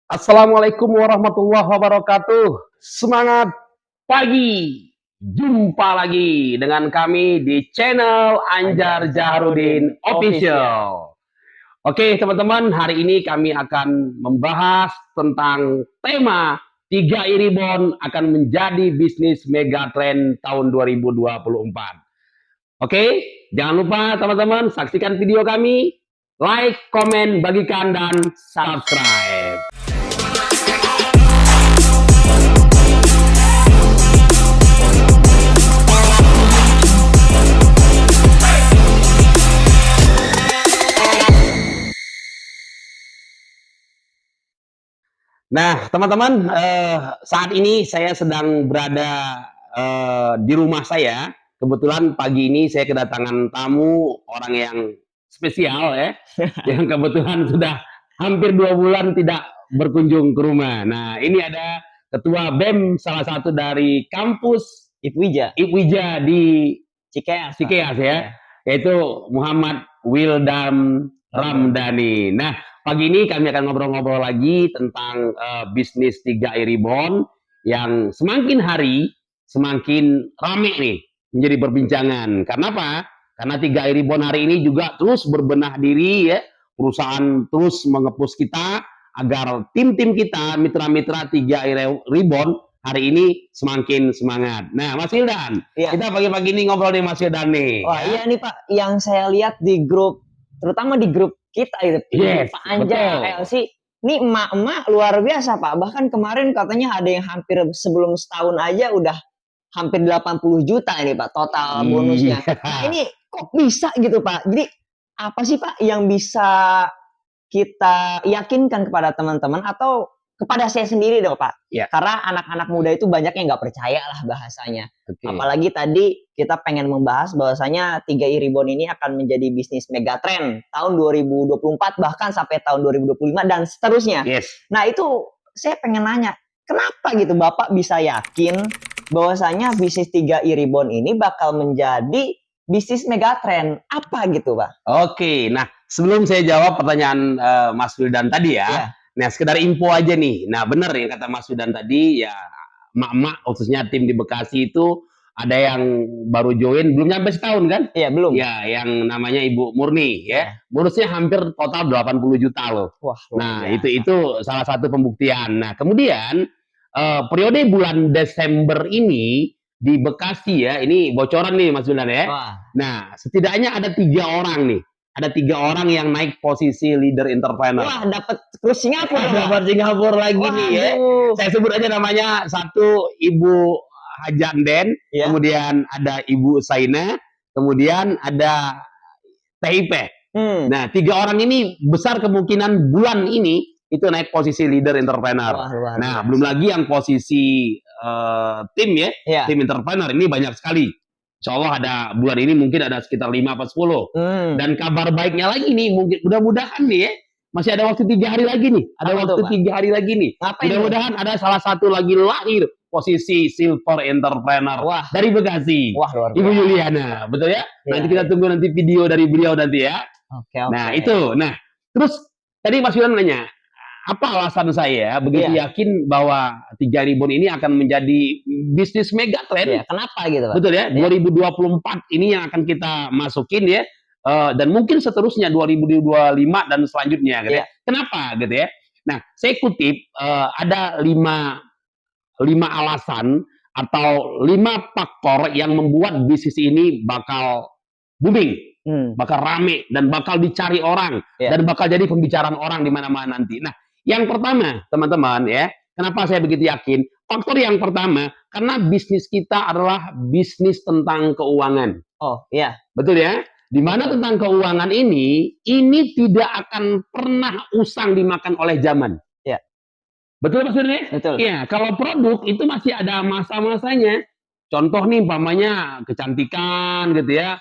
Assalamualaikum warahmatullahi wabarakatuh. Semangat pagi. Jumpa lagi dengan kami di channel Anjar Jaharudin Official. Oke, teman-teman, hari ini kami akan membahas tentang tema 3 Ribon akan menjadi bisnis megatrend tahun 2024. Oke, jangan lupa teman-teman saksikan video kami, like, komen, bagikan, dan subscribe. Nah, teman-teman, saat ini saya sedang berada di rumah saya. Kebetulan pagi ini saya kedatangan tamu orang yang spesial ya, yang kebetulan sudah hampir 2 bulan tidak berkunjung ke rumah. Nah, ini ada Ketua BEM salah satu dari kampus IPWIJA di Cikeas ya, yaitu Muhammad Wildam Ramdhani. Nah, pagi ini kami akan ngobrol-ngobrol lagi tentang bisnis 3 Ribon yang semakin hari semakin rame nih menjadi perbincangan. Karena apa? Karena 3 Ribon hari ini juga terus berbenah diri ya, perusahaan terus mengepus kita agar tim-tim kita, mitra-mitra 3 Ribon hari ini semakin semangat. Nah, Mas Wildan, ya. Kita pagi-pagi ini ngobrol nih Mas Wildan nih. Wah, iya nih Pak, yang saya lihat di grup, terutama di grup kita itu, Yes, Pak Anjar, LC, ini emak-emak luar biasa Pak. Bahkan kemarin katanya ada yang hampir sebelum setahun aja udah hampir 80 juta ini Pak total bonusnya. Nah, ini kok bisa gitu Pak? Jadi apa sih Pak yang bisa kita yakinkan kepada teman-teman atau kepada saya sendiri dong Pak? Ya. Karena anak-anak muda itu banyak yang nggak percaya lah bahasanya. Okay. Apalagi tadi kita pengen membahas bahwasanya 3 Ribon ini akan menjadi bisnis megatrend tahun 2024 bahkan sampai tahun 2025 dan seterusnya. Yes. Nah itu saya pengen nanya, kenapa gitu Bapak bisa yakin bahwasanya bisnis 3 Ribon ini bakal menjadi bisnis megatrend? Apa gitu Pak? Oke, nah sebelum saya jawab pertanyaan Mas Wildan tadi ya. Nah, sekedar info aja nih. Nah, benar ya kata Mas Wildan tadi, ya emak-emak khususnya tim di Bekasi itu ada yang baru join, belum nyampe setahun kan? Iya, belum. Ya, yang namanya Ibu Murni ya. Bonusnya hampir total 80 juta loh. Wah, nah, itu salah satu pembuktian. Nah, kemudian periode bulan Desember ini di Bekasi ya, ini bocoran nih Mas Wildan ya. Wah. Nah, setidaknya ada 3 orang nih. Ada 3 orang yang naik posisi leader entrepreneur. Wah, dapat terus Singapura. Dapat Singapura lagi nih ya. Saya sebut aja namanya, satu Ibu Hajanden, ya. Kemudian ada Ibu Saina, kemudian ada TIP. Nah, 3 orang ini besar kemungkinan bulan ini itu naik posisi leader entrepreneur. Nah, belum lagi yang posisi tim ya, tim entrepreneur ini banyak sekali. Insya Allah ada bulan ini mungkin ada sekitar 5 atau 10. Dan kabar baiknya lagi nih, mungkin mudah-mudahan nih ya, masih ada waktu 3 hari lagi nih. Ada waktu 3 hari lagi nih. Mudah-mudahan ada salah satu lagi lahir posisi silver entrepreneur dari Bekasi. Wah, luar biasa. Ibu Yuliana, betul ya? Nanti kita tunggu nanti video dari beliau nanti ya. Oke. Nah, itu. Nah, terus tadi Mas Yuliana nanya, apa alasan saya begitu yakin bahwa 3 Ribon ini akan menjadi bisnis megatrend? Kenapa gitu Pak? Betul ya, 2024 ini yang akan kita masukin ya, dan mungkin seterusnya 2025 dan selanjutnya gitu ya. Kenapa gitu ya? Nah, saya kutip ada 5 alasan atau 5 faktor yang membuat bisnis ini bakal booming, bakal rame dan bakal dicari orang dan bakal jadi pembicaraan orang di mana-mana nanti. Nah, yang pertama, teman-teman ya, kenapa saya begitu yakin? Faktor yang pertama, karena bisnis kita adalah bisnis tentang keuangan. Oh, iya. Betul ya? Di mana tentang keuangan ini tidak akan pernah usang dimakan oleh zaman. Iya. Betul maksudnya? Betul. Iya, kalau produk itu masih ada masa-masanya. Contoh nih, umpamanya kecantikan gitu ya.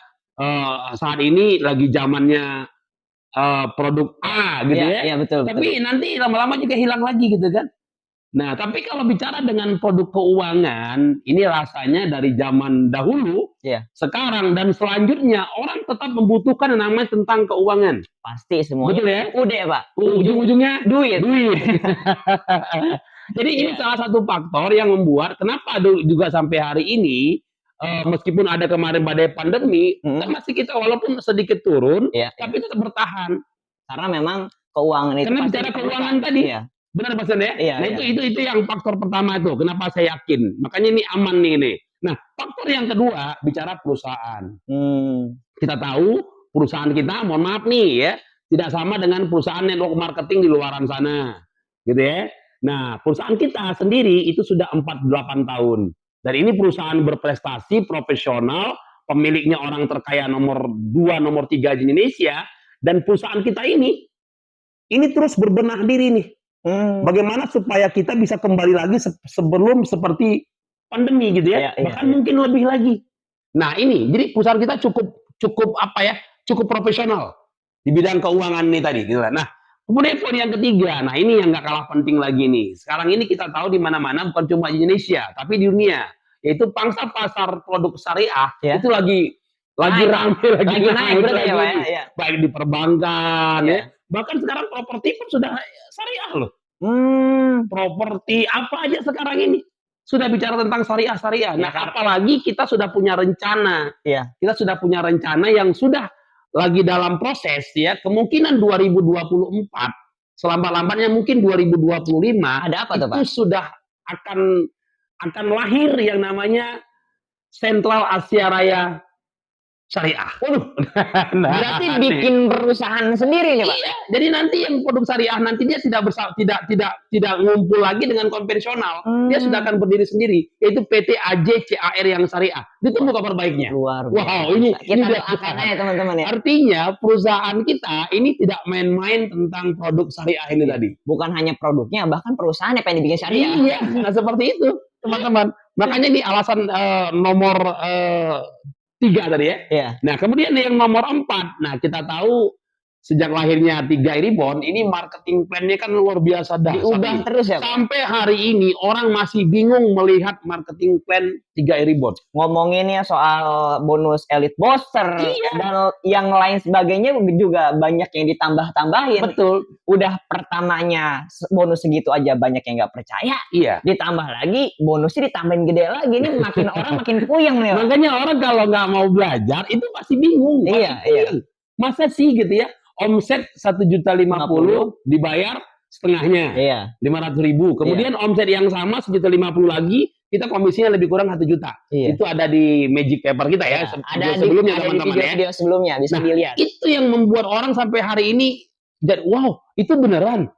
Saat ini lagi zamannya produk A gitu ya. Iya, betul. Tapi nanti lama-lama juga hilang lagi gitu kan. Nah, tapi kalau bicara dengan produk keuangan, ini rasanya dari zaman dahulu, Iya. sekarang dan selanjutnya orang tetap membutuhkan yang namanya tentang keuangan. Pasti semuanya. Betul ya? Udah Pak. Ujung-ujungnya Duit. duit. Jadi ini Iya. salah satu faktor yang membuat kenapa juga sampai hari ini meskipun ada kemarin badai pandemi, masih kita walaupun sedikit turun, Iya. tapi tetap bertahan. Karena memang keuangan itu Karena pasti bicara diperlukan. keuangan tadi, Iya. benar Mas Yan ya? Iya, Nah iya. itu yang faktor pertama itu. Kenapa saya yakin? Makanya ini aman nih ini. Nah faktor yang kedua bicara perusahaan. Kita tahu perusahaan kita, mohon maaf nih ya, tidak sama dengan perusahaan network marketing di luaran sana, gitu ya. Nah perusahaan kita sendiri itu sudah 48 tahun. Dan ini perusahaan berprestasi, profesional, pemiliknya orang terkaya nomor 2, nomor 3 di Indonesia. Dan perusahaan kita ini terus berbenah diri nih. Bagaimana supaya kita bisa kembali lagi sebelum seperti pandemi gitu ya, bahkan mungkin lebih lagi. Nah ini, jadi perusahaan kita cukup apa ya, cukup profesional di bidang keuangan nih tadi. Gitu. Nah kemudian poin yang ketiga, nah ini yang nggak kalah penting lagi nih. Sekarang ini kita tahu di mana-mana bukan cuma di Indonesia, tapi di dunia, yaitu pangsa pasar produk syariah itu lagi rame, lagi naik, baik di perbankan ya. Bahkan sekarang properti pun sudah syariah loh. Properti apa aja sekarang ini sudah bicara tentang syariah. Nah, apalagi kita sudah punya rencana. Kita sudah punya rencana yang sudah lagi dalam proses ya. Kemungkinan 2024, selambat-lambatnya mungkin 2025. Ada apa tuh, Pak? Itu sudah akan lahir yang namanya Sentral Asia Raya Syariah. Berarti bikin perusahaan sendiri nih, Pak. Iya, jadi nanti yang produk syariah nanti dia tidak ngumpul lagi dengan konvensional. Dia sudah akan berdiri sendiri, yaitu PT AJCAR yang syariah. Ditunggu kabar baiknya. Luar biasa. Wow, ini doakan aja teman-teman ya. Artinya perusahaan kita ini tidak main-main tentang produk syariah ini tadi. Bukan hanya produknya, bahkan perusahaannya pengen dibikin syariah. Iya, nah seperti itu, teman-teman. Makanya ini alasan nomor 3 tadi ya. Nah kemudian yang nomor 4, nah kita tahu sejak lahirnya 3 Ribon, ini marketing plan-nya kan luar biasa dah. Diubah terus ya, Pak? Sampai hari ini orang masih bingung melihat marketing plan 3 Ribon. Ngomonginnya soal bonus Elite Booster dan yang lain sebagainya juga banyak yang ditambah-tambahin. Betul. Udah pertamanya bonus segitu aja banyak yang nggak percaya. Ditambah lagi bonusnya ditambahin gede lagi, ini makin orang makin puyeng nih. Makanya orang kalau nggak mau belajar itu pasti bingung. Masa sih gitu ya? Omset 1.050.000 dibayar setengahnya, 500.000. Kemudian omset yang sama 1.050.000 lagi, kita komisinya lebih kurang 1 juta. Itu ada di Magic Paper kita ya. Ada sebelumnya di teman-teman ya. Video sebelumnya bisa dilihat. Itu yang membuat orang sampai hari ini, wow, itu beneran.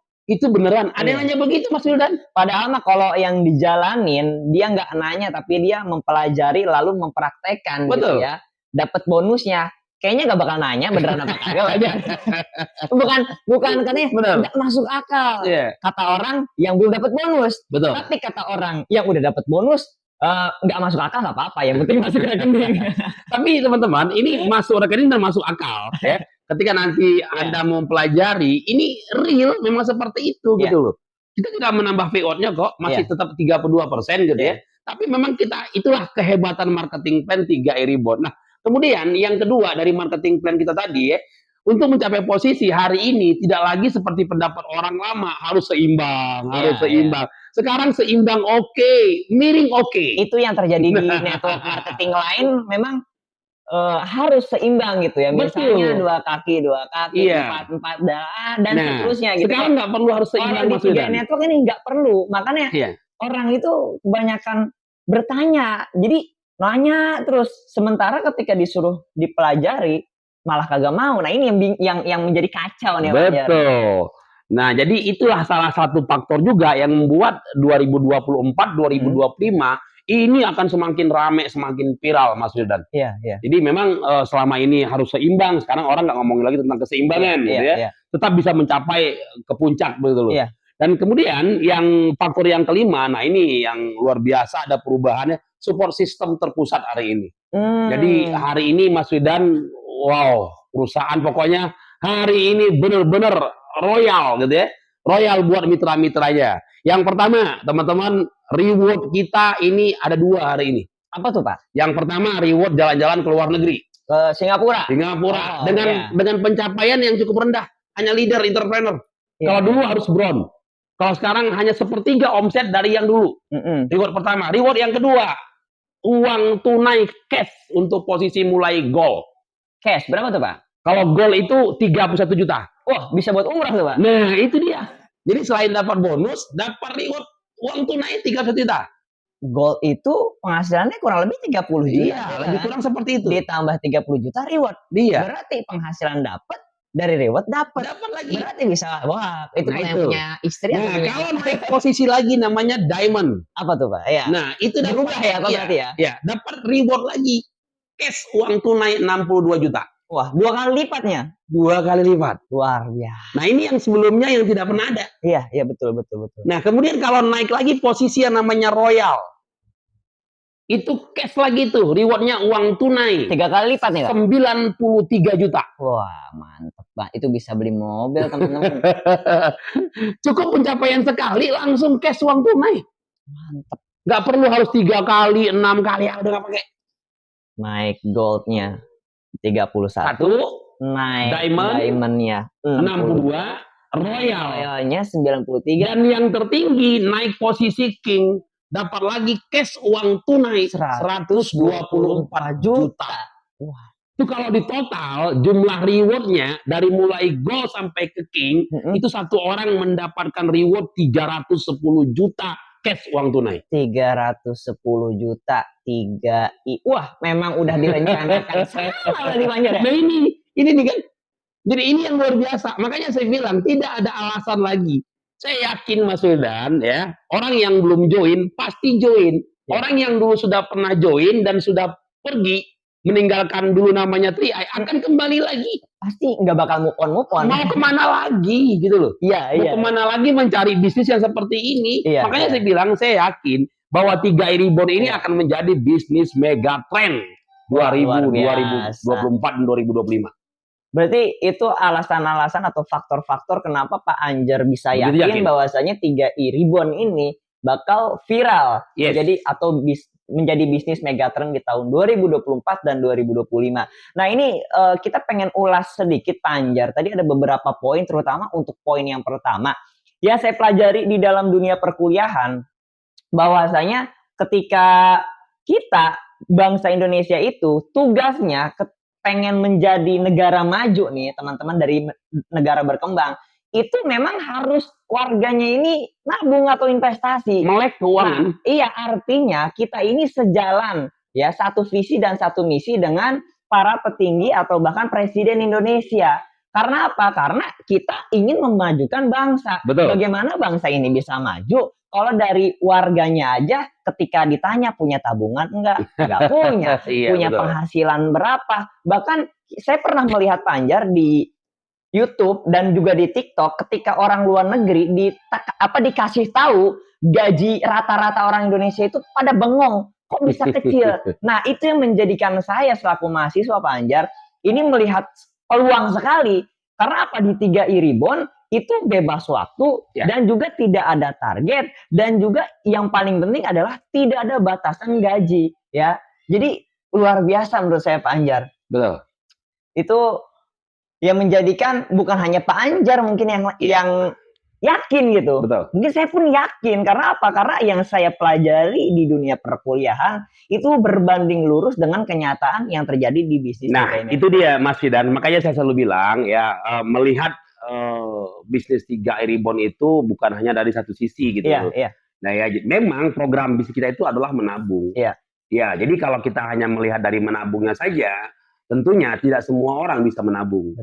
Ada yang nanya begitu Mas Wildan. Padahal mah kalau yang dijalanin dia nggak nanya tapi dia mempelajari lalu mempraktekkan. Betul. Gitu ya. Dapat bonusnya. Kayaknya gak bakal nanya beneran apa kagak aja. bukan katanya tidak masuk akal. Kata orang yang belum dapat bonus. Betul. Tapi kata orang yang udah dapat bonus nggak masuk akal nggak apa-apa. Yang penting masuk rekening. Tapi teman-teman ini masuk rekening dan masuk akal. Ketika nanti Anda mempelajari ini real memang seperti itu gitu loh. Kita tidak menambah payout-nya kok masih tetap 32% gitu ya. Tapi memang itulah kehebatan marketing plan 3 Ribon. Nah. Kemudian yang kedua dari marketing plan kita tadi ya, untuk mencapai posisi hari ini tidak lagi seperti pendapat orang lama harus seimbang. Sekarang seimbang miring Itu yang terjadi di network marketing lain memang harus seimbang gitu ya. Misalnya 2 kaki, 4 dan seterusnya gitu. Sekarang nggak perlu harus seimbang maksudnya. Network ini nggak perlu, makanya orang itu kebanyakan bertanya. Jadi nanya terus, sementara ketika disuruh dipelajari malah kagak mau. Nah ini yang menjadi kacau nih. Betul. Nah jadi itulah salah satu faktor juga yang membuat 2024, 2025 ini akan semakin rame, semakin viral Mas Wildan. Jadi memang selama ini harus seimbang. Sekarang orang nggak ngomongin lagi tentang keseimbangan, gitu ya. Tetap bisa mencapai ke puncak begitu loh. Dan kemudian yang faktor yang kelima, nah ini yang luar biasa ada perubahannya. Support system terpusat hari ini. Jadi hari ini Mas Wildan, wow, perusahaan pokoknya hari ini benar-benar royal gitu ya. Royal buat mitra-mitranya. Yang pertama, teman-teman, reward kita ini ada 2 hari ini. Apa tuh Pak? Yang pertama, reward jalan-jalan ke luar negeri. Ke Singapura. Singapura Oh, dengan pencapaian yang cukup rendah, hanya leader entrepreneur. Kalau dulu harus bronze. Kalau sekarang hanya 1/3 omset dari yang dulu. Reward pertama. Reward yang kedua, uang tunai cash untuk posisi mulai gold. Cash berapa tuh Pak? Kalau gold itu 31 juta. Wah, bisa buat umrah tuh Pak. Nah, itu dia. Jadi selain dapat bonus, dapat reward uang tunai 31 juta. Gold itu penghasilannya kurang lebih 30 juta. Iya, lebih kurang seperti itu. Ditambah 30 juta reward. Iya. Berarti penghasilan dapat, dari reward dapat lagi. Berarti bisa, wah, itu Nah, yang itu. punya istri. Nah, kalau naik posisi lagi namanya diamond. Apa tuh Pak? Ya. Nah, itu Berubah ya, Pak, berarti ya? Ya, dapat reward lagi. Cash uang tunai 62 juta. Wah, 2 kali lipatnya. 2 kali lipat. Luar biasa. Nah, ini yang sebelumnya yang tidak pernah ada. Iya, betul. Nah, kemudian kalau naik lagi posisi yang namanya royal. Itu cash lagi tuh, rewardnya uang tunai. 3 kali lipat nih Kak? 93 juta. Wah, mantep Pak. Itu bisa beli mobil teman-teman. Cukup pencapaian sekali langsung cash uang tunai. Mantep. Nggak perlu harus 3 kali, 6 kali, udah nggak pakai. Naik goldnya 31. Naik diamondnya 62. Royal. Royalnya 93. Dan yang tertinggi naik posisi king. Dapat lagi cash uang tunai 124 juta. Wah. Itu kalau di total jumlah rewardnya dari mulai gold sampai ke king itu satu orang mendapatkan reward 310 juta cash uang tunai. 310 juta 3i. Wah, memang udah direncanakan sama di Banjar ya. Nah ini nih kan. Jadi ini yang luar biasa. Makanya saya bilang tidak ada alasan lagi. Saya yakin Mas Wildan ya, orang yang belum join pasti join. Ya. Orang yang dulu sudah pernah join dan sudah pergi meninggalkan dulu namanya 3i akan kembali lagi. Pasti nggak bakal move on. Mau kemana lagi gitu loh. Iya. Mau kemana lagi mencari bisnis yang seperti ini. Iya, Makanya saya bilang saya yakin bahwa 3i Reborn ini akan menjadi bisnis mega trend 2024 dan 2025. Berarti itu alasan-alasan atau faktor-faktor kenapa Pak Anjar bisa yakin bahwasanya 3i Reborn ini bakal viral. Yes. Jadi atau menjadi bisnis megatrend di tahun 2024 dan 2025. Nah ini kita pengen ulas sedikit Pak Anjar. Tadi ada beberapa poin, terutama untuk poin yang pertama. Ya saya pelajari di dalam dunia perkuliahan, bahwasanya ketika kita, bangsa Indonesia itu, tugasnya pengen menjadi negara maju nih teman-teman, dari negara berkembang, itu memang harus warganya ini nabung atau investasi, melek keuangan. Nah, iya, artinya kita ini sejalan ya, satu visi dan satu misi dengan para petinggi atau bahkan presiden Indonesia. Karena apa? Karena kita ingin memajukan bangsa. Betul. Bagaimana bangsa ini bisa maju kalau dari warganya aja ketika ditanya punya tabungan enggak punya, iya, punya betul. Penghasilan berapa? Bahkan saya pernah melihat Pak Anjar di YouTube dan juga di TikTok, ketika orang luar negeri dikasih tahu gaji rata-rata orang Indonesia itu pada bengong, kok bisa kecil. Nah, itu yang menjadikan saya selaku mahasiswa Pak Anjar ini melihat peluang sekali. Karena apa? Di 3i Reborn itu bebas waktu dan juga tidak ada target, dan juga yang paling penting adalah tidak ada batasan gaji ya. Jadi luar biasa menurut saya Pak Anjar. Betul. Itu yang menjadikan bukan hanya Pak Anjar mungkin yang yakin gitu. Betul. Mungkin saya pun yakin. Karena apa? Karena yang saya pelajari di dunia perkuliahan itu berbanding lurus dengan kenyataan yang terjadi di bisnis. Nah, itu dia Mas Fidan. Makanya saya selalu bilang ya, melihat bisnis 3i Reborn itu bukan hanya dari satu sisi gitu. Iya. Nah ya, memang program bisnis kita itu adalah menabung. Iya. Ya, jadi kalau kita hanya melihat dari menabungnya saja, tentunya tidak semua orang bisa menabung.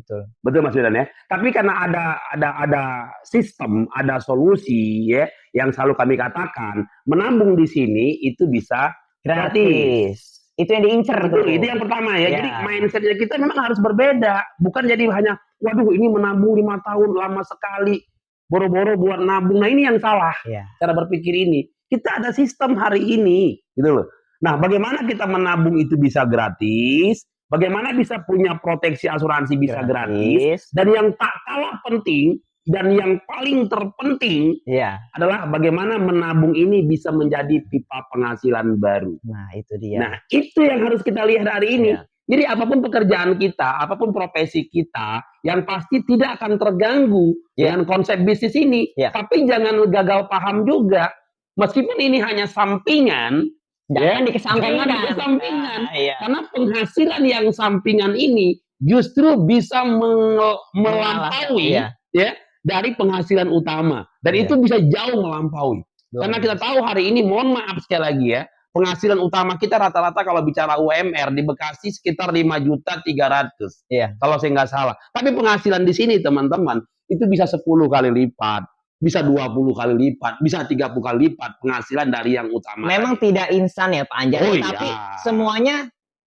Betul Mas Fidan ya. Tapi karena ada sistem, ada solusi ya, yang selalu kami katakan, menabung di sini itu bisa gratis. Itu yang diincar. Itu yang pertama ya. Jadi mindsetnya kita memang harus berbeda. Bukan jadi hanya, waduh ini menabung 5 tahun lama sekali, boro-boro buat nabung. Nah ini yang salah cara berpikir ini. Kita ada sistem hari ini gitu loh. Nah bagaimana kita menabung itu bisa gratis, bagaimana bisa punya proteksi asuransi bisa gratis, dan yang tak kalah penting Dan yang paling terpenting Iya. adalah bagaimana menabung ini bisa menjadi pipa penghasilan baru. Nah, itu dia. Nah, itu yang harus kita lihat hari ini. Iya. Jadi apapun pekerjaan kita, apapun profesi kita, yang pasti tidak akan terganggu dengan konsep bisnis ini. Tapi jangan gagal paham juga. Meskipun ini hanya sampingan, jangan dikesampingkan. Karena penghasilan yang sampingan ini justru bisa melampaui dari penghasilan utama. Dan itu bisa jauh melampaui. Karena kita tahu hari ini, mohon maaf sekali lagi ya, penghasilan utama kita rata-rata kalau bicara UMR di Bekasi sekitar 5.300.000. Kalau saya nggak salah. Tapi penghasilan di sini teman-teman itu bisa 10 kali lipat, bisa 20 kali lipat, bisa 30 kali lipat penghasilan dari yang utama. Memang tidak instan ya Pak Anjar, tapi semuanya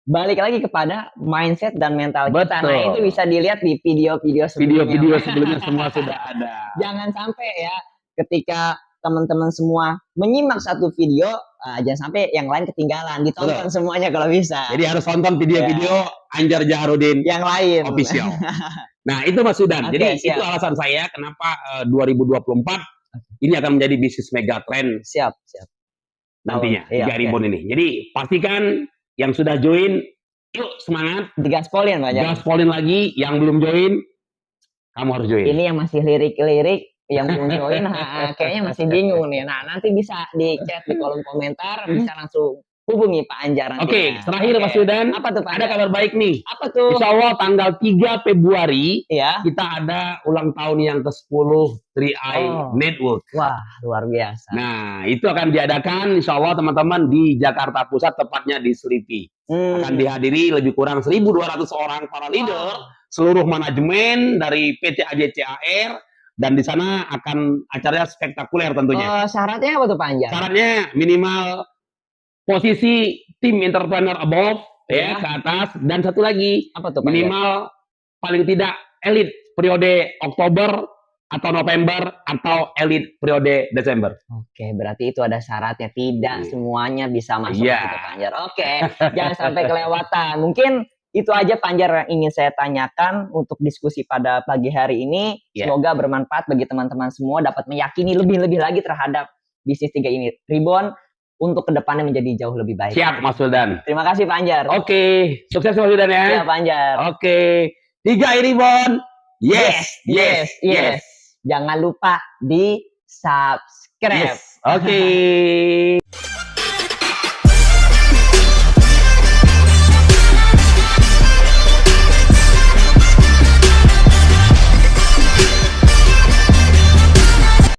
balik lagi kepada mindset dan mental kita. Nah, itu bisa dilihat di video-video sebelumnya. Video-video sebelumnya semua sudah ada. Jangan sampai ya ketika teman-teman semua menyimak satu video, jangan sampai yang lain ketinggalan, ditonton semuanya kalau bisa. Jadi harus tonton video-video Anjar Jaharudin yang lain official. Nah, itu Mas Sudan. Jadi itu alasan saya kenapa 2024 ini akan menjadi bisnis megatrend. Siap. Nantinya Ribon ini. Jadi pastikan yang sudah join, yuk semangat. Digaspolin Pak. Gaspolin lagi. Yang belum join, kamu harus join. Ini yang masih lirik-lirik, yang belum join, kayaknya masih bingung nih. Nah, nanti bisa di chat di kolom komentar, bisa langsung hubungi Pak Anjar. Oke, terakhir Mas Sudan. Apa tuh Pak? Ada kabar baik nih. Apa tuh? Insya Allah tanggal 3 Februari kita ada ulang tahun yang ke-10 3i Network. Wah, luar biasa. Nah, itu akan diadakan Insya Allah teman-teman di Jakarta Pusat, tepatnya di Selipi. Akan dihadiri lebih kurang 1.200 orang para leader, seluruh manajemen dari PT AJCAR, dan di sana akan acaranya spektakuler tentunya. Syaratnya apa tuh Pak Anjar? Syaratnya minimal posisi tim entrepreneur above ke atas, dan satu lagi apa tuh, minimal paling tidak elit periode Oktober atau November atau elit periode Desember. Oke, berarti itu ada syaratnya, tidak semuanya bisa masuk ke Pak Anjar. Oke, jangan sampai kelewatan. Mungkin itu aja Pak Anjar yang ingin saya tanyakan untuk diskusi pada pagi hari ini. Semoga bermanfaat bagi teman-teman semua, dapat meyakini lebih-lebih lagi terhadap bisnis 3i Ribon untuk kedepannya menjadi jauh lebih baik. Siap Mas Suldan. Terima kasih Pak Anjar. Oke, sukses Mas Suldan ya. Siap Pak Anjar. Oke, 3i Ribon. Yes. Jangan lupa di subscribe. Oke.